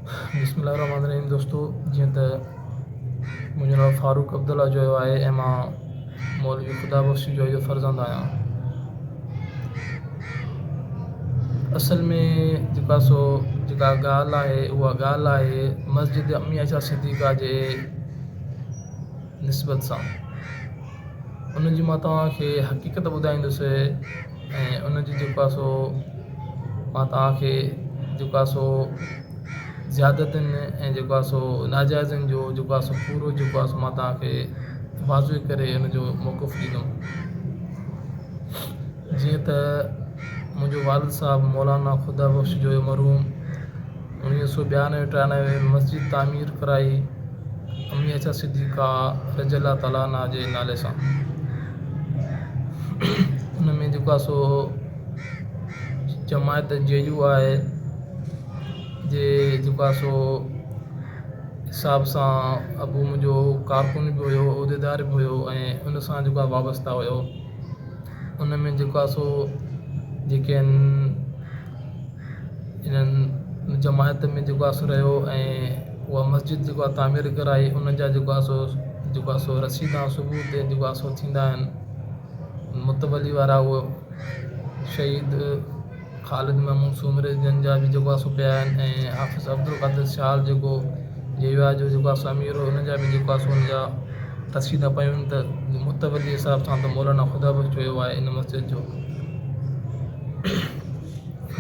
बिस्मिल्लाहिर्रहमानिर्रहीम दोस्तों, जीअं त मुंहिंजो नालो फारूक अब्दुल्ला जो आहे ऐं मां मौलवी ख़ुदा बख़्शी जो इहो फ़र्ज़ंद आहियां। असल में जेका ॻाल्हि आहे उहा ॻाल्हि आहे मस्जिद अम्मी आयशा सिद्दीक़ा जे निस्बत सां। उनजी मां तव्हांखे हक़ीक़त ॿुधाईंदुसि ऐं उनजी मां तव्हांखे ज़्यादतुनि ऐं नाजाइज़नि जो पूरो मां तव्हांखे वाज़े करे उनजो मौक़ुफ़ ॾींदुमि। जीअं त मुंहिंजो वालिद साहिबु मौलाना ख़ुदा बख़्श जो मरहूम 1992-93 में मस्जिद तामीर कराई अम्मी आयशा सिद्दीक़ा रज़ियल्लाहु ताला अन्हा जे नाले सां। उन में जमायत JU आहे जे हिसाब सां अबू मुंहिंजो कारकुन बि हुयो, उहिदेदार बि हुयो ऐं उन सां वाबस्ता हुयो। उन में जेके इन्हनि जमायत में रहियो ऐं उहा मस्जिद तामीर कराई, उन जा रसीदा सबूत थींदा आहिनि। मुतवली वारा उहो शहीद ख़ालिद महमूद सूमरे जन जा बि पिया आहिनि ऐं हाफ़िज़ अब्दुल क़ादिर शाल जेको JUI जो अमीर हुओ, उन जा बि उन जा रसीदा पियूं आहिनि त मुतवली हिसाब सां त मौलाना ख़ुदा बख़्श जो आहे इन मस्जिद जो।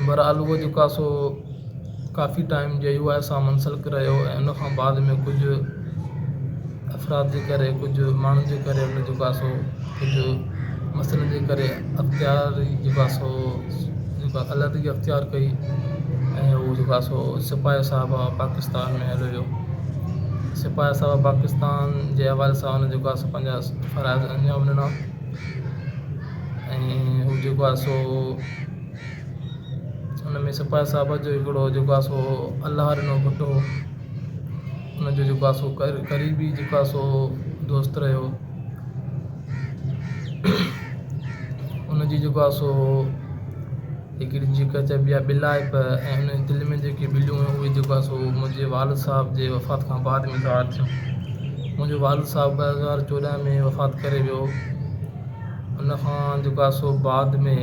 बहरहाल उहो काफ़ी टाइम JUI सां मुंसलिक रहियो ऐं उन खां बाद में कुझु अफ़राद जे करे, कुझु माण्हुनि जे करे, उन कुझु मसइलनि जे करे अलॻि अख़्तियार कई ऐं उहो सिपाही साहिब पाकिस्तान में हलियो वियो। सिपाही साहिब पाकिस्तान जे हवाले सां हुन पंहिंजा फ़राइज़ अंजाम ॾिना ऐं हू हुन में सिपाही साहिब जो हिकिड़ो अलाह ॾिनो पुटु, उनजो क़रीबी दोस्त रहियो। उनजी हिकिड़ी चइबी आहे बिलाइप ऐं उन दिलि में जेके ॿिलियूं हुयूं उहे मुंहिंजे वालिद साहिब जे वफ़ात खां बाद में ज़ाहिर थियूं। मुंहिंजो वालिद साहिबु 2014 में वफ़ात करे वियो। उन खां बाद में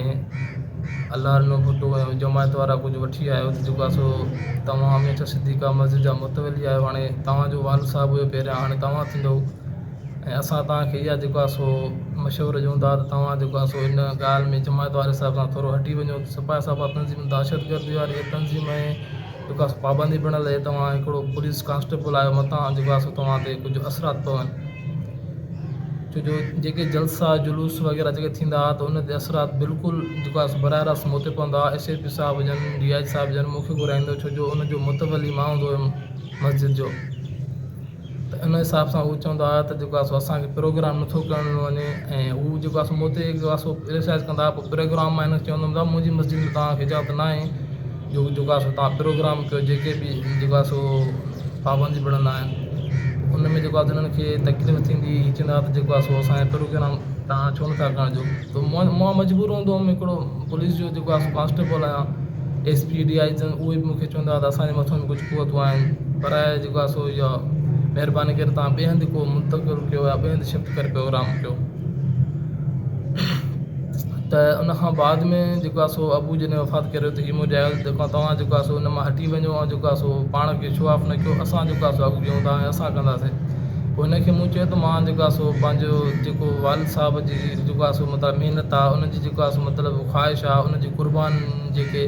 अलाह ॾिनो पुटु ऐं जमायत वारा कुझु वठी आयो तव्हां अम्मी आयशा सिद्दीक़ा मस्जिद जा मुतवली आहियो, हाणे तव्हांजो वालिद साहिबु हुयो पहिरियां, हाणे तव्हां थींदव ऐं असां तव्हांखे इहा मशवरो ॾियूं था त तव्हां इन ॻाल्हि में जमायत वारे हिसाब सां थोरो हटी वञो। सिपाही साहिब तंज़ीम दहशतगर्दी वारी तंज़ीम ऐं पाबंदी बणियल आहे। तव्हां हिकिड़ो पुलिस कांस्टेबल आहियो, मथां तव्हां ते कुझु असरात पवनि, छो जो जेके जलसा जुलूस वग़ैरह जेके थींदा त उन ते असरात बिल्कुलु बराह रास्त मूं ते पवंदा। SAP साहिब जन, DI साहिब जन मूंखे घुराईंदो, छो जो उनजो मुतवली मां हूंदो हुयुमि मस्जिद जो। त इन हिसाब सां हू चवंदा हुआ त असांखे प्रोग्राम नथो करणो वञे ऐं हू मूं ते क्रिटिसाइज़ कंदा। पोइ प्रोग्राम मां हिनखे चवंदुमि मुंहिंजी मस्जिद में तव्हांखे इजाज़त न आहे जो तव्हां प्रोग्राम कयो, जेके बि पाबंदी बणंदा आहिनि। उन में हिननि खे तकलीफ़ थींदी, चवंदा त असांजे प्रोग्राम तव्हां छो नथा करण जो। त मां मजबूर हूंदो हुउमि, हिकिड़ो पुलिस जो कांस्टेबल आहियां, SP DI जन उहे बि मूंखे चवंदा त असांजे मथां बि कुझु क़ुवतूं आहिनि, पर इहा महिरबानी करे तव्हां ॿिए हंधि को मुंतक़िल कयो या ॿिए हंधि शिफ्ट करे प्रोग्राम कयो। त उन खां बाद में अबू जन वफ़ात करे त हीअ मुंहिंजा तव्हां उन मां हटी वञो ऐं पाण खे शो ऑफ न कयो, असां अॻु ॾियूं था ऐं असां कंदासीं। पोइ हिनखे मूं चयो त मां पंहिंजो वालिद साहिब जी मतिलबु महिनत आहे, उनजी मतिलबु ख़्वाहिश आहे, उनजी क़ुर्बान जेके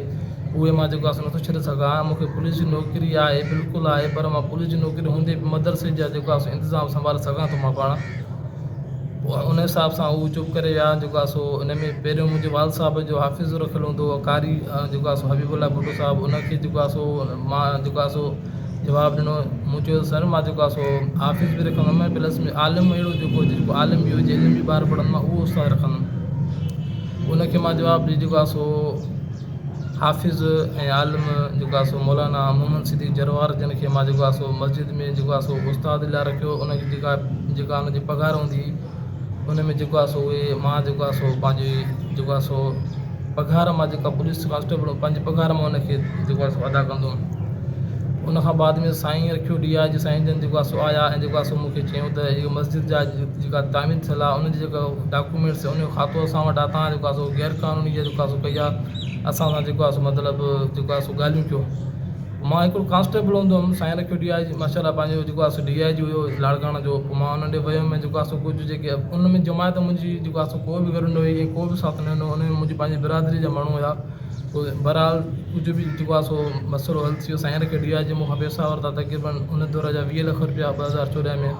उहे मां नथो छॾे सघां। मूंखे पुलिस जी नौकिरी आहे, बिल्कुलु आहे, पर मां पुलिस जी नौकिरी हूंदे बि मदरसे जा इंतिज़ाम संभाले सघां थो मां पाण। पोइ उन हिसाब सां उहो चुप करे विया। इन में पहिरियों मुंहिंजे वालिद साहिब जो हाफ़िज़ रखियलु हूंदो हुओ, कारी हबीबुल्ला भुटो साहिबु, उनखे मां जवाबु ॾिनो। मूं चयो सर मां हाफ़िज़ बि रखंदुमि प्लस में आलिम अहिड़ो जेको आलिम बि हुजे, इल्म बि ॿार पढ़ंदो मां उहो उस्तादु रखंदुमि। उनखे मां जवाबु ॾिनो हाफ़िज़ ऐं आलिम मौलाना मोहम्मद सिद्दीक़ जरवार जन खे मां मस्जिद में उस्ताद लाइ रखियो। उनजी जेका उनजी पघार हूंदी उन में उहे मां पंहिंजी पघार मां पुलिस कांस्टेबल पंहिंजी पघार मां उनखे अदा कंदुमि। उन खां बाद में साईं रखियो DIG साईं जन जेको आहे सो आया ऐं जेको आहे सो मूंखे चयूं त इहो मस्जिद जा जेका तामीर थियल आहे उनजी जेका डॉक्यूमेंट्स उनजो खातो असां वटि आहे, तव्हां जेको आहे सो गैर क़ानूनी जेको आहे सो कई आहे, असां सां जेको आहे सो मतिलबु जेको आहे सो ॻाल्हियूं कयो। मां हिकिड़ो कांस्टेबल हूंदो हुउमि, साईं रखियो DIG माशाल्लाह पंहिंजो जेको आहे सो DIG हुयो लाड़काणा जो। पोइ मां उन ॾे वियुमि जेको आहे सो कुझु जेके उन में जमायत मुंहिंजी जेको आहे सो को बि घर न हुई ऐं को बि साथ न ॾिनो, उन में मुंहिंजी पंहिंजी बिरादरी जा माण्हू हुया। पोइ बहरहाल कुझु बि जेको आहे सो मसइलो हल थी वियो। साईं रखियो DIG मूंखां पैसा वरिता तक़रीबन उन दौर जा 20 लख रुपया 2014 में।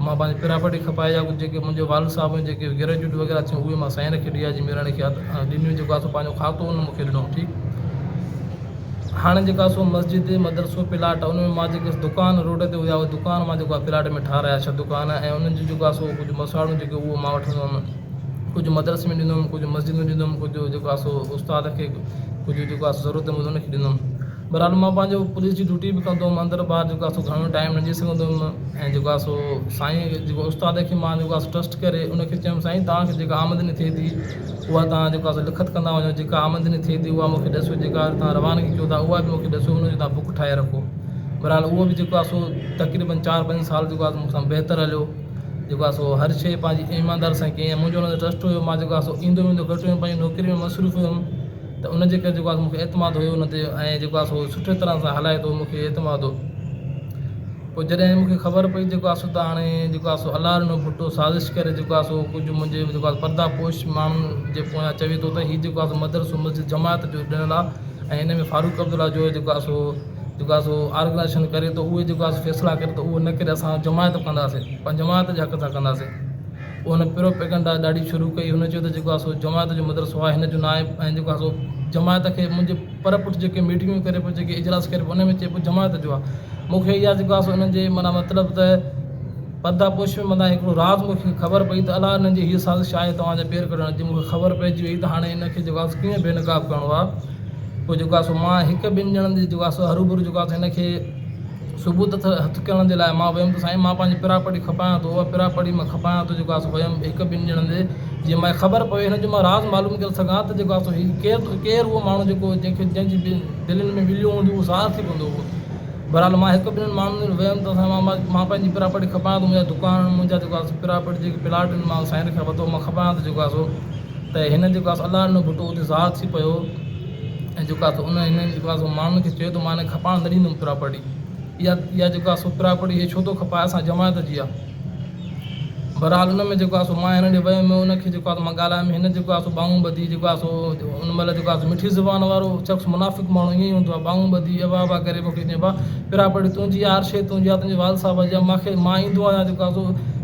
मां पंहिंजी प्रॉपर्टी खपाए या कुझु जेके मुंहिंजे वालिद साहिब जेके ग्रेजुएट वग़ैरह थियूं उहे मां साईं रखियो DIG मेराणी खे ॾिनियूं, जेको आहे सो पंहिंजो खातो उन मूंखे ॾिनो। ठीकु, हाणे जेका सो मस्जिद मदरसो प्लाट उन में मां जेके दुकान रोड ते हुया उहे दुकान मां जेको आहे प्लाट में ठाहिराया 6 दुकान ऐं उन्हनि जी जेको आहे सो कुझु मसाड़ूं जेके उहो मां वठंदो हुउमि, कुझु मदरसे में ॾींदो हुउमि, कुझु मस्जिद में ॾींदो हुउमि, कुझु जेको आहे सो उस्ताद खे कुझु जेको आहे ज़रूरत हूंदी उनखे ॾींदो हुउमि। बहरहाल मां पंहिंजो पुलिस जी ड्यूटी बि कंदो हुउमि, अंदरि ॿाहिरि जेको आहे सो घणो टाइम न ॾेई सघंदो हुउमि ऐं जेको आहे सो साईं जेको उस्ताद खे मां जेको आहे ट्रस्ट करे उनखे चयुमि साईं तव्हांखे जेका आमदनी थिए थी उहा तव्हां जेको आहे सो लिखत कंदा वञो, जेका आमदनी थिए थी उहा मूंखे ॾिसो, जेका तव्हां रवानगी कयो था उहा बि मूंखे ॾिसो, उनजी तव्हां बुक ठाहे रखो। बहरहाल उहो बि जेको आहे सो तक़रीबन 4-5 साल जेको आहे मूंसां बहितर हलियो। जेको आहे सो हर शइ पंहिंजी ईमानदार सां कई ऐं मुंहिंजो हुन ते ट्रस्ट हुयो। मां जेको आहे सो ईंदो वेंदो घटि में पंहिंजी नौकिरी में मसरूफ़ हुयुमि त उनजे करे जेको आहे मूंखे एतमाद हुयो उन ते ऐं जेको आहे सो सुठे तरह सां हलाए थो, मूंखे एतमाद हो। पोइ जॾहिं मूंखे ख़बर पई जेको आहे सो त हाणे जेको आहे सो अलाह ॾिनो भुटो साज़िश करे जेको आहे सो कुझु मुंहिंजे जेको आहे पर्दापोश माण्हुनि जे पोयां चवे थो त हीउ जेको आहे सो मदरसो मस्जिद जमायत जो ॾिनल आहे ऐं हिन में फारूक अब्दुल्ला जो जेको आहे सो ऑर्गनाइज़ेशन करे थो, उहे जेको आहे सो फ़ैसिला करे थो, उहो न करे असां जमायत कंदासीं, पंहिंजी जमायत जे हक़ सां कंदासीं। उन प्रोपेगेंडा ॾाढी शुरू कई। हुन चयो त जेको आहे सो जमायत जो मदरसो आहे, हिन जो न आहे ऐं जेको आहे सो जमायत खे मुंहिंजे पर पुठि जेके मीटिंगूं करे पियो, जेके इजलास करे पियो, उन में चए पियो जमायत जो आहे। मूंखे इहा जेको आहे सो उन्हनि जे माना मतिलबु त पर्दापोश में माना हिकिड़ो राज़ मूंखे ख़बर पई त अलाह हिननि जी हीअ साज़िश आहे तव्हांजा पेर कढण जी। मूंखे ख़बर पइजी वई त हाणे हिनखे जेको आहे कीअं बेनकाब करिणो आहे। पोइ जेको आहे सो मां 1-2 ॼणनि जी जेको आहे सो हरूभरू जेको आहे हिनखे सबूत हथु करण जे लाइ मां वियुमि त साईं मां पंहिंजी प्रॉपर्टी खपायां थो, उहा प्रॉपर्टी मां खपायां थो। जेको आहे सो वियुमि 1-2 ॼणनि जे, जीअं मां ख़बर पवे हिन जो मां राज़ मालूम करे सघां त जेको आहे सो हीउ केरु उहो माण्हू जेको जंहिंजी दिलनि में विलियूं हूंदियूं उहो ज़ाहिर थी पवंदो हुओ। बहरहाल मां 1-2 माण्हुनि वियुमि त मां पंहिंजी प्रॉपर्टी खपायां थो, मुंहिंजा दुकान मुंहिंजा जेको आहे सो प्रॉपर्टी जेके प्लाट आहिनि मां साईं खे वरितो, मां खपायां थो जेको आहे सो त हिन जेको आहे सो अलाह ॾिनो भुटो उते ज़ाहिर थी पियो ऐं जेको आहे सो हिननि जेको आहे सो माण्हुनि खे चयो त मां हिन खपाइण न ॾींदुमि प्रॉपर्टी। इहा जेको आहे सो प्रॉपर्टी इहे छो थो खपाए, असां जमायत जी आहे। बहरहाल उन में जेको आहे सो मां हिन ॾे वियुमि, उनखे जेको आहे सो मां ॻाल्हायुमि, हिन जेको आहे सो बाहूं ॿधी जेको आहे सो उन महिल जेको आहे सो मिठी ज़ुबान वारो शख़्स मुनाफ़िक़ माण्हू ईअं ई हूंदो आहे, बाहूं ॿधी अबा करे मूंखे चइबो आहे प्रॉपर्टी तुंहिंजी आहे, हर शइ तुंहिंजी आहे, तुंहिंजे वालिद साहिब जी आहे, मां ईंदो आहियां जेको आहे सो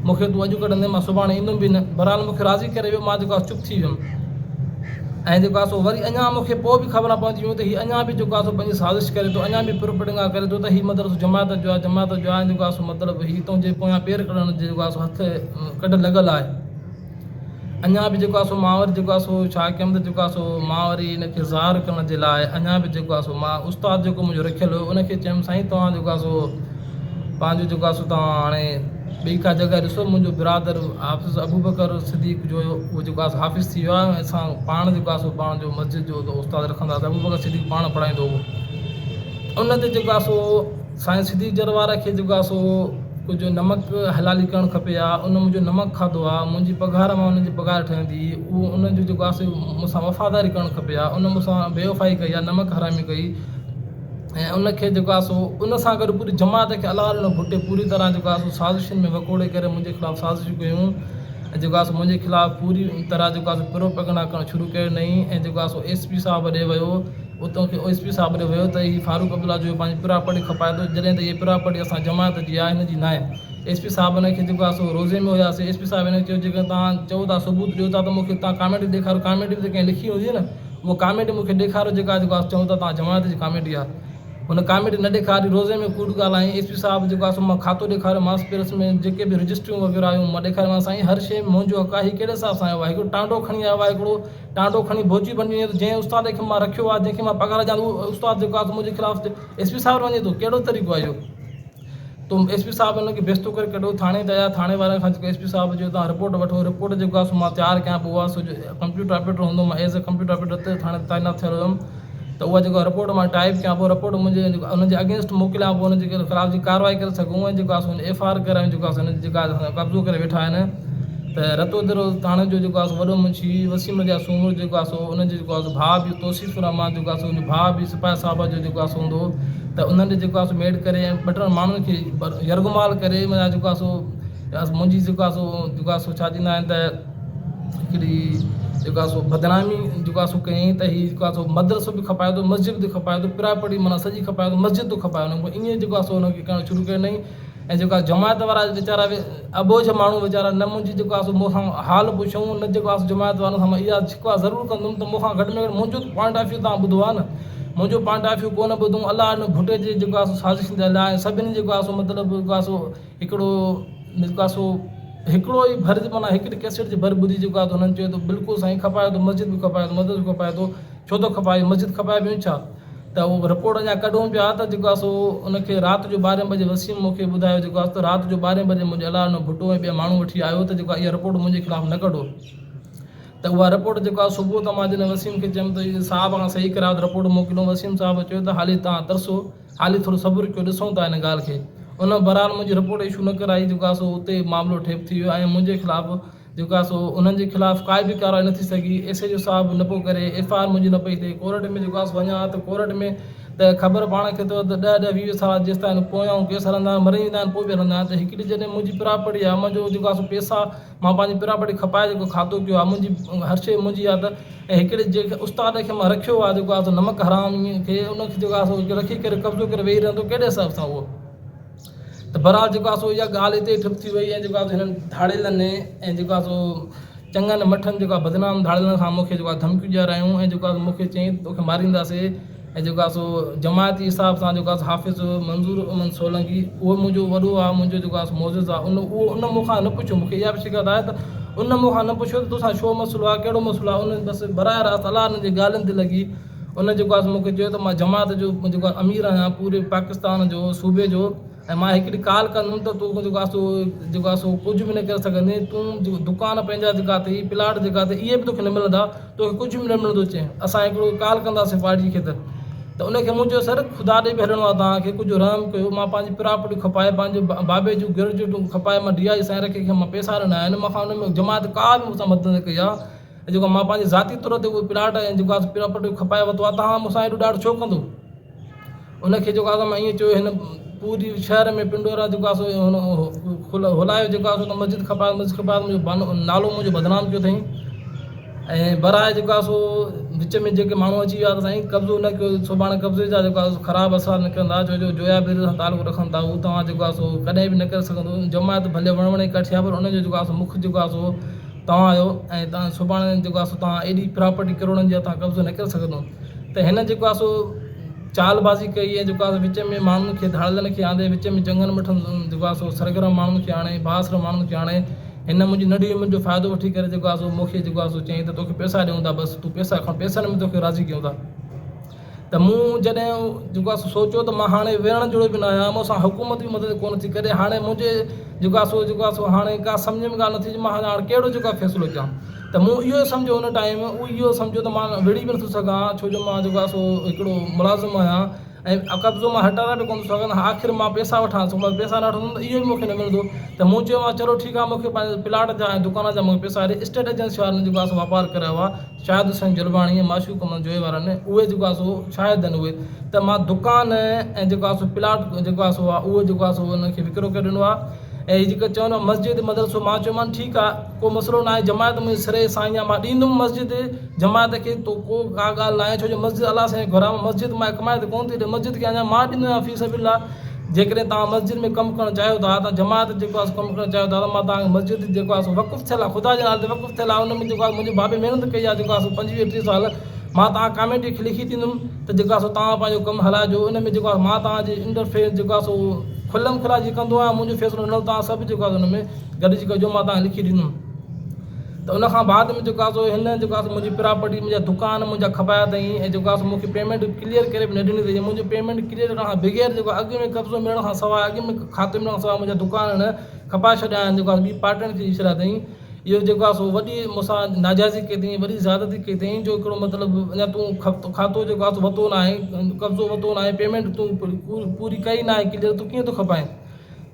मूंखे तूं अॼु कढंदे मां सुभाणे ईंदुमि बि न। बहरहाल मूंखे राज़ी करे वियो, मां जेको आहे चुप थी वियुमि ऐं जेको आहे सो वरी अञा मूंखे पोइ बि ख़बर पवंदी हुई त हीअ अञा बि जेको आहे सो पंहिंजी साज़िश करे थो, अञा बि प्रोपेगेंडा करे थो त हीउ मदरसो जमायत जो आहे, जमायत जो आहे। जेको आहे सो मतिलबु हीउ तुंहिंजे पोयां पेर कढण जो जेको आहे सो हथु कढ लॻल आहे। अञा बि जेको आहे सो मां वरी जेको आहे सो छा कयुमि त जेको आहे सो मां वरी हिनखे ज़ाहिर करण जे लाइ अञा बि जेको आहे सो मां उस्ताद जेको मुंहिंजो रखियलु हुयो उनखे चयुमि साईं तव्हां जेको आहे सो पंहिंजो जेको आहे सो तव्हां हाणे ॿी का जॻह ॾिसो, मुंहिंजो बिरादर हाफ़िज़ अबूबकर सिद्दीक़ जो उहो जेको आहे हाफ़िज़ थी वियो आहे, असां पाण जेको आहे सो पाण जो मस्जिद जो उस्ताद रखंदासीं, अबूबकर सिद्दीक़ पाण पढ़ाईंदो हुओ। उन ते जेको आहे सो साईं सिद्दीक़ जरवारा खे जेको आहे सो कुझु नमक हलाली करणु खपे आहे, उन मुंहिंजो नमक खाधो आहे, मुंहिंजी पघार मां उनजी पघार ठहंदी, उहो उनजो जेको आहे सो मूंसां वफ़ादारी करणु खपे आहे, उन मूंसां बेवफ़ाई कई आहे, नमक हरामी कई ऐं उनखे जेको आहे सो उन सां गॾु पूरी जमात खे अलाह ॾिनो भुटे पूरी तरह जेको आहे सो साज़िशुनि में वकोड़े करे मुंहिंजे ख़िलाफ़ु साज़िशूं कयूं ऐं जेको आहे सो मुंहिंजे ख़िलाफ़ु पूरी तरह जेको आहे सो प्रोपेगेंडा करणु शुरू कयो नई ऐं जेको आहे सो SP साहिब ॾे वियो, उतां खे SP साहिब ॾे वियो त हीउ फारूक अब्दुल्ला जो पंहिंजी प्रॉपर्टी खपाए थो, जॾहिं त हीअ प्रॉपर्टी असां जमायत जी आहे, हिन जी न आहे। SP साहिब हिन खे जेको आहे सो रोज़े में हुयासीं, SP साहिब हिन चयो जेकर तव्हां चओ था सबूत ॾियो था त मूंखे तव्हां कॉमेडी ॾेखारो, कॉमेडी बि त कंहिं लिखी हूंदी न, उहा कॉमेडी मूंखे ॾेखारो जेको आहे चओ था तव्हां जमायत जी कॉमेडी आहे। हुन कॉमेडी न ॾेखारी, रोज़े में कूड़ ॻाल्हाई। SP साहिब जेको आहे सो मां खातो ॾेखारियो, मांस पेरस में जेके बि रजिस्ट्रियूं वग़ैरह आयूं मां ॾेखारियो, साईं हर शइ मुंहिंजो हक़ आहे, कहिड़े हिसाब सां आयो आहे, हिकिड़ो टांडो खणी आयो आहे, हिकिड़ो टांडो खणी भोजी बणी वञे, जंहिं उस्ताद खे मां रखियो आहे, जंहिंखे मां पघार ॾियां उहो उस्ताद जेको आहे मुंहिंजे ख़िलाफ़ु SP साहिब वञे थो, कहिड़ो तरीक़ो आहे इहो। तो SP साहिब हुनखे बेस्तो करे कढो थाणे ते आया, थाणे वारनि खां जेको SP साहिब जो तव्हां रिपोर्ट वठो, रिपोर्ट जेको आहे सो मां तयारु कयां पोइ उहा कंप्यूटर ऑपरेटर हूंदो, मां एज़ अ कंप्यूटर ऑपरेटर ते थाणे तैनात थियल हुयुमि त उहा जेको रिपोर्ट मां टाइप कयां पोइ रिपोर्ट मुंहिंजे उनजे अगेंस्ट मोकिलियां पोइ उनजे ख़िलाफ़ जी कार्रवाई करे सघूं ऐं जेको आहे FIR करायूं जेको आहे जेका कब्ज़ो करे वेठा आहिनि। त रतो दरो थाणे जो जेको आहे वॾो मुंशी वसीम जा सूमर जेको आहे उनजो जेको आहे भाउ बि तौसीफ़ रहमान जेको आहे उनजो भाउ बि सिपाही साहिब जो जेको आहे हूंदो त उन्हनि जेको आहे मेड करे ऐं ॿ टे माण्हुनि खे यरगुमाल करे माना जेको आहे मुंहिंजी जेको आहे छा चवंदा आहिनि त हिकिड़ी जेको आहे बदनामी जेको आहे कयईं त हीअ जेको आहे मदरसो बि खपाए थो, मस्जिद बि खपाए थो, पिरापड़ी माना सॼी खपाए थो, मस्जिद थो खपाए हुन ईअं जेको आहे हुनखे करणु शुरू कयो नहीं। ऐं जेको आहे जमायत वारा वीचारा अबोझ माण्हू वीचारा न मुंहिंजी जेको आहे मूंखां हाल पुछूं न जेको आहे जमायत वारनि सां मां इहा जेको आहे ज़रूरु कंदुमि त मूंखां घटि में घटि मुंहिंजो पॉइंट ऑफ व्यू तव्हां ॿुधो आहे न, मुंहिंजो पॉइंट ऑफ व्यू कोन ॿुधूं अलाह न भुटे जे जेको आहे साज़िश जे लाइ सभिनी जेको आहे मतिलबु जेको आहे हिकिड़ो जेको आहे हिकिड़ो ई भर माना हिकिड़ी कैसेट जे भर ॿुधी जेको आहे हुननि चयो त बिल्कुलु साईं खपाए थो, मस्जिद बि खपाए थो, मदद बि खपाए थो, छो थो खपाए मस्जिद खपाए ॿियो छा। त उहो रिपोर्ट अञा कढूं पिया त जेको आहे उनखे राति जो 12 बजे वसीम मूंखे ॿुधायो जेको आहे त राति जो 12 बजे मुंहिंजे अलाह हुन भुटो ऐं ॿिया माण्हू वठी आयो त जेको आहे इहा रिपोर्ट मुंहिंजे ख़िलाफ़ु न कढो। त उहा रिपोर्ट जेको आहे सुबुह त मां जॾहिं वसीम खे चयुमि त साहिब खां सही करायो त रिपोर्ट मोकिलियो। वसीम साहिबु चयो त हाली तव्हां तरसो, हाली थोरो सब्र कयो, ॾिसूं था हिन ॻाल्हि खे। उन बहरहाल मुंहिंजी रिपोर्ट इशू न कराई जेको आहे उते मामिलो ठेप थी वियो ऐं मुंहिंजे ख़िलाफ़ु जेको आहे उन्हनि जे ख़िलाफ़ु काई बि कार्रवाई न थी सघी। SHO साहिबु न पियो करे, FIR मुंहिंजी न पई थिए। कोर्ट में जेको आहे वञा त कोर्ट में त ख़बर पाण खे त 10-20 साल जेसि ताईं पोयां केस हलंदा मरी वेंदा आहिनि पोइ बि हलंदा आहिनि। त हिकिड़ी जॾहिं मुंहिंजी पिरापड़ी आहे, मुंहिंजो जेको आहे पैसा मां पंहिंजी पिरापड़ी खपाए जेको खातो कयो आहे, मुंहिंजी हर शइ मुंहिंजी आहे। त ऐं हिकिड़े जेके उस्ताद खे मां रखियो आहे जेको आहे नमक हराम खे उनखे जेको आहे रखी करे कब्ज़ो करे वेही रहंदो कहिड़े हिसाब सां उहो। त बहरहाल जेको आहे इहा ॻाल्हि हिते ठप थी वई ऐं जेको आहे हिननि धाड़ेलनि ऐं जेको आहे चङनि मठनि जेको आहे बदनाम धाड़ेलनि खां मूंखे जेको आहे धमकियूं ॾियारायूं ऐं जेको आहे मूंखे चयईं तोखे मारींदासीं। ऐं जेको आहे जमायती हिसाब सां जेको आहे हाफ़िज़ मंज़ूर अमन सोलंकी उहो मुंहिंजो वॾो आहे, मुंहिंजो जेको आहे मोज़िज़ आहे, उन मूंखां न पुछियो। मूंखे इहा बि शिकायत आहे त उन मूंखां न पुछियो त तोसां छो मसइलो आहे, कहिड़ो मसइलो आहे। उन बसि बराए रास्त अलाह हुन जे ॻाल्हियुनि ते लॻी। उन जेको आहे मूंखे चयो त मां जमात जो जेको आहे अमीर आहियां पूरे पाकिस्तान जो सूबे जो ऐं मां हिकिड़ी कॉल कंदुमि त तूं जेको आहे कुझु बि न करे सघंदे। तूं दुकान पंहिंजा जेका अथई प्लाट जेका अथई इहे बि तोखे न मिलंदा, तोखे कुझु बि न मिलंदो। चए असां हिकिड़ो कॉल कंदासीं पार्टी खे त उनखे मुंहिंजो सर ख़ुदा ॾे बि हलणो आहे, तव्हांखे कुझु रहम कयो। मां पंहिंजी प्रॉपर्टी खपाए, पंहिंजे बाबे जूं ग्रेजुएटूं खपाए, मां DI साईं रखे मां पैसा ॾिना आहिनि, मूंखां उन में जमात का बि मूंसां मदद न कई आहे। जेको मां पंहिंजी ज़ाती तौर ते उहो प्लाट ऐं जेको आहे प्रॉपर्टी खपाए वरितो आहे, तव्हां मूंसां एॾो ॾाढो छो कंदो। उनखे जेको आहे मां ईअं चयो हिन पूरी शहर में पिंडोरा जेको आहे हुलायो जेको आहे मस्जिद खपाए, मस्जिद खपाए, मुंहिंजो नालो मुंहिंजो बदनाम कयो अथई। ऐं बराए जेको आहे विच में जेके माण्हू अची विया त साईं कब्ज़ो न कयो, सुभाणे कब्ज़े जा जेको आहे ख़राबु असर निकिरंदा, छो जो जोया बेरी सां तालुक़ु रखनि था, उहो तव्हां जेको आहे कॾहिं बि न करे सघंदो। जमायत भले वण इकठी आहे पर उनजो जेको आहे मुख्य जेको आहे तव्हां आहियो ऐं तव्हां सुभाणे जेको आहे तव्हां एॾी प्रॉपर्टी करोड़नि जी तव्हां कब्ज़ो न करे सघंदो। त हिन जेको आहे चालबाज़ी कई ऐं जेको आहे विच में माण्हुनि खे धाड़ेलनि खे आंदे विच में चङनि मठनि जेको आहे सरगरम माण्हुनि खे आणे, बासर माण्हुनि खे आणे हिन मुंहिंजी नंढी उमिरि जो फ़ाइदो वठी करे जेको आहे मूंखे जेको आहे चयईं त तोखे पैसा ॾियूं था, बसि तूं पैसा खण, पैसनि में तोखे राज़ी कयूं था। त मूं जॾहिं जेको आहे सोचियो त मां हाणे वेहण जहिड़ो बि न आहियां, मूंसां हुकूमत बि मदद कोन थी करे। हाणे मुंहिंजे जेको आहे हाणे का सम्झ में ॻाल्हि नथी मां हाणे कहिड़ो जेको आहे फ़ैसिलो कयां। त मूं इहो सम्झो हुन टाइम उहो इहो सम्झो त मां विड़ी बि नथो सघां, छो जो मां जेको आहे हिकिड़ो मुलाज़िम आहियां ऐं कब्ज़ो मां हटाए बि कोन थो सघां। आख़िर मां पैसा वठां, पैसा न वठंदुमि त इहो बि मूंखे न मिलंदो। त मूं चयो चलो ठीकु आहे, मूंखे पंहिंजे प्लाट जा ऐं दुकान जा मूंखे पैसा ॾे। स्टेट एजेंसी वारनि जेको आहे वापारु करायो आहे, शायदि साईं जलवाणी माशूक अमन जोए वारनि, उहे जेको आहे शायदि आहिनि उहे। त मां दुकान ऐं जेको आहे प्लाट जेको आहे उहो जेको आहे उनखे विकिरो करे ॾिनो आहे। ऐं जेको चवंदो आहे मस्जिद मदरसो, मां चयोमांनि ठीकु आहे, को मसइलो न आहे, जमायत मुंहिंजे सिरे साईं आहे, मां ॾींदुमि मस्जिद जमायत खे, तो को का ॻाल्हि न आहे। छो जो मस्जिद अलाह साईं घुरां, मस्जिद मां कमाए त कोन थी ॾे, मस्जिद खे अञा मां ॾींदो आहियां फी सबिलिल्लाह। जेकॾहिं तव्हां मस्जिद में कमु करणु चाहियो था, तव्हां जमायत जेको आहे कमु करणु चाहियो था, त मां तव्हांखे मस्जिद जेको आहे वक़ुफ़ु थियल आहे, ख़ुदा जे नाले ते वक़ुफ़ु थियल आहे, उन में जेको आहे मुंहिंजे बाबे महिनत कई आहे जेको आहे 25-30 साल, मां तव्हां कमेटी खे लिखी ॾींदुमि त जेको आहे तव्हां पंहिंजो कमु हलाइजो। उन में जेको आहे मां तव्हांजी इंटरफेयर जेको आहे खुलम खुला जी कंदो आहियां, मुंहिंजो फ़ैसिलो न तव्हां सभु जेको आहे हुन में गॾिजी कजो, मां तव्हांखे लिखी ॾींदुमि। त उनखां बाद में जेको आहे हिन जेको आहे मुंहिंजी प्रॉपर्टी, मुंहिंजा दुकान मुंहिंजा खपाया अथई ऐं जेको आहे मूंखे पेमेंट क्लियर करे बि न ॾिनी अथई। मुंहिंजो पेमेंट क्लियर करण खां बग़ैर जेको अॻु में कब्ज़ो मिलण खां सवाइ, अॻु में खाते मिलण खां सवाइ मुंहिंजा दुकान न खपाए छॾिया आहिनि, जेको आहे ॿी पार्टियुनि खे ॾेई छॾिया अथई। इहो जेको आहे सो वॾी मूंसां नाजाइज़ी कई अथई, वॾी ज़्यादती कई अथई, जो हिकिड़ो मतिलबु अञा तूं खातो जेको आहे वरितो न आहे, कब्ज़ो वरितो न आहे, पेमेंट तूं पूरी कई न आहे, क्लियर तूं कीअं थो खपाए?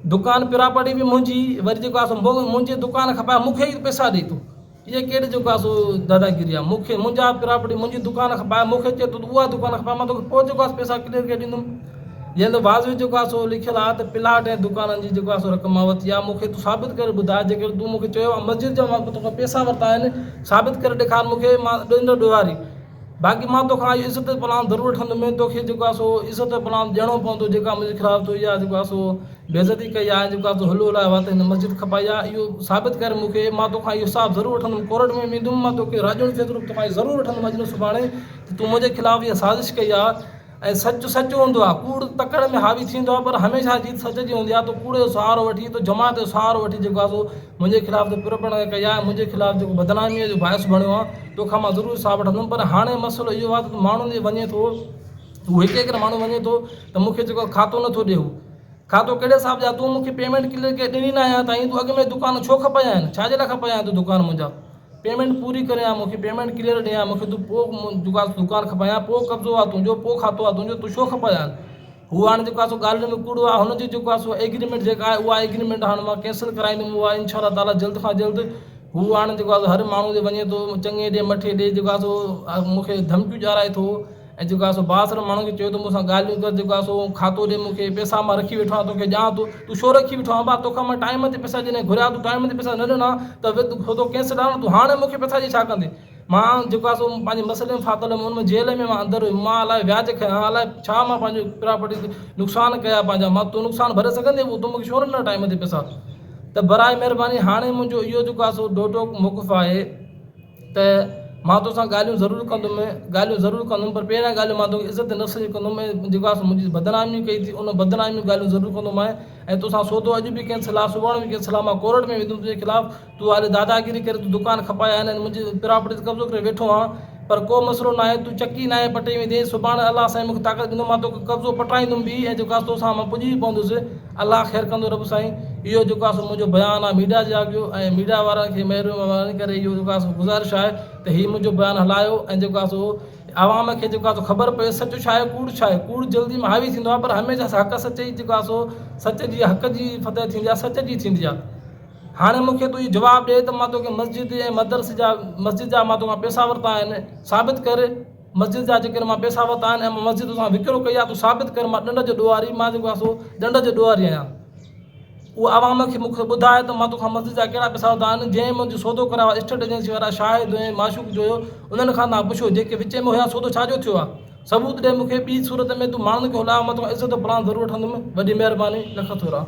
दुकान पिरापड़ी बि मुंहिंजी, वरी जेको आहे सो मुंहिंजी दुकान खपाए मूंखे ई पैसा ॾे तूं, इहे कहिड़े जेको आहे सो दादागिरी आहे? मूंखे मुंहिंजा पिरापड़ी मुंहिंजी दुकान खपाए, मूंखे चए थो उहा दुकान खपाए, मां तोखे पोइ जेको आहे पैसा क्लियर करे ॾींदुमि। जंहिं त वाज़िबी जेको आहे सो लिखियलु आहे त प्लाट ऐं दुकाननि जी जेको आहे सो रक़म मां वरिती आहे, मूंखे तूं साबित करे ॿुधाए। जेकर तूं मूंखे चयो आहे मस्जिद जा मां तोखां पैसा वरिता आहिनि, साबित करे ॾेखार मूंखे, मां ॾींदो ॾिवारी। बाक़ी मां तोखां इहो इज़त पलान ज़रूरु वठंदुमि, तोखे जेको आहे सो इज़त पलान ॾियणो पवंदो। जेका मुंहिंजे ख़िलाफ़ु तो इहा जेको आहे सो बेइज़ती कई आहे, जेको आहे सो हुलो लाइ वात हिन मस्जिद खपाई आहे, इहो साबित करे मूंखे, मां तोखां इहो हिसाबु ज़रूरु वठंदुमि। कोर्ट में वेंदुमि, मां तोखे राजो फ़ैसिलो तोखां ज़रूरु वठंदुमि अॼु सुभाणे, तूं मुंहिंजे ख़िलाफ़ु इहा साज़िश कई आहे। ऐं सच हूंदो आहे, कूड़ तकड़ में हावी थींदो आहे, पर हमेशह जीत सच जी हूंदी आहे। तो कूड़ जो सहारो वठी, तो जमात जो सहारो वठी जेको आहे सो मुंहिंजे ख़िलाफ़ु तो पिरपण कई आहे, मुंहिंजे ख़िलाफ़ु जेको बदनामीअ जो बाहिस बणियो आहे, तोखां मां ज़रूरु हिसाबु वठंदुमि। पर हाणे मसइलो इहो आहे त माण्हुनि जे वञे थो, उहो हिकु माण्हू वञे थो त मूंखे जेको खातो नथो ॾिए, खातो कहिड़े हिसाब जा? तूं मूंखे पेमेंट क्लियर करे ॾिनी न आहियां ताईं, तूं अॻु में दुकान छो खपाया आहिनि? छाजे लाइ खपाया आहिनि तूं दुकान? मुंहिंजा पेमेंट पूरी करे आहे, मूंखे पेमेंट क्लियर ॾियां, मूंखे तूं पोइ दुकान खपाया, पोइ कब्ज़ो आहे तुंहिंजो, पोइ खातो आहे तुंहिंजो, तूं छो खपाया आहिनि? हू हाणे जेको आहे सो ॻाल्हियुनि में कूड़ो आहे, हुनजी जेको आहे सो एग्रीमेंट जेका आहे, उहा एग्रीमेंट हाणे मां कैंसिल कराईंदुमि, उहा इंशा ताला जल्द खां जल्द। हू हाणे जेको आहे हर माण्हू जे वञे थो, चङे ॾे मथे ॾे जेको आहे सो मूंखे धमकियूं ॾियाराए थो, ऐं जेको आहे सो बासर माण्हुनि खे चयो थो मूंसां ॻाल्हियूं कर, जेको आहे सो खातो ॾे मूंखे, पैसा मां रखी वेठो आहियां, तोखे ॾियां थो, तूं छो रखी वेठो आहियां? भाउ तोखां मां टाइम ते पैसा ॾिनई, घुरिया तूं टाइम ते पैसा न ॾिना त खुदो कैंसिल आहे न, तूं हाणे मूंखे पैसा जी छा कंदे? मां जेको आहे सो पंहिंजे मसइले में फाथल हुउमि, हुन में जेल में मां अंदरि हुयुमि, मां अलाए व्याज खयां, अलाए छा मां पंहिंजो प्रॉपर्टी नुक़सानु कया पंहिंजा, मां तूं नुक़सानु भरे सघंदे, तूं मूंखे छो न टाइम ते पैसा? त बराए महिरबानी हाणे मुंहिंजो इहो जेको आहे सो ॾोढो मौक़िफ़ आहे त मां तोसां ॻाल्हियूं ज़रूरु कंदुमि, पर पहिरियां ॻाल्हियूं मां तोखे इज़त नफ़्स जी कंदुमि, जेको आहे सो मुंहिंजी बदनामी कई थी, उन बदनामी ॻाल्हियूं ज़रूरु कंदुमि। ऐं तोसां सौदो अॼु बि कैंसिल आहे, सुभाणे बि कैंसिल आहे, मां कोर्ट में वेंदुमि तुंहिंजे ख़िलाफ़ु। तूं हाली दादागिरी करे तूं दुकान खपाया आहिनि, मुंहिंजी प्रॉपर्टी ते कब्ज़ो करे वेठो आहे, पर को मसइलो न आहे, तूं चकी न आहे पटे वेंदे, सुभाणे अलाह साईं मूंखे ताक़त ॾींदो, मां तोखे कब्ज़ो पटाईंदुमि बि, ऐं जेको आहे तोसां मां पुॼी पवंदुसि। अलाह ख़ैरु कंदो रब साईं। इहो जेको आहे सो मुंहिंजो बयानु आहे मीडिया जे अॻियो, ऐं मीडिया वारनि खे महिरबानी करे इहो जेको आहे सो गुज़ारिश आहे त हीउ मुंहिंजो बयानु हलायो, ऐं जेको आहे सो आवाम खे जेको आहे सो ख़बर पए सच छा आहे, कूड़ छा आहे। कूड़ जल्दी में हावी थींदो आहे, पर हमेशह हक़ सच जी जेको आहे सो सच जी हक़ जी फतह थींदी आहे, सच जी थींदी आहे। हाणे मूंखे तूं इहो जवाबु ॾिए त मां तोखे मस्जिद ऐं मस्जिद जा मां तोखां पैसा वरिता आहिनि, साबित कर। मस्जिद जा जेकर मां पैसा वरिता आहिनि ऐं मां मस्जिद तोसां विकिरो कई आहे, तूं साबित कर। मां ॾंड जो ॾुआरी, मां जेको आहे सो ॾंड जो ॾुआरी आहियां। उहो आवाम खे मूंखे ॿुधाए त मां तोखां मस्जिद जा कहिड़ा पैसा वरिता आहिनि। जंहिं मुंहिंजो सौदो करायो आहे स्टेट एजेंसी वारा शाहिद हुए, माशूक जो हुयो, उन्हनि खां तव्हां पुछो जेके विच में हुया सौदो छाजो थियो आहे, सबूत ॾे मूंखे। ॿी सूरत में तूं माण्हुनि खे हुलायो, मां तोखां इज़त प्लान ज़रूरु वठंदुमि। वॾी महिरबानी, लख थोरा।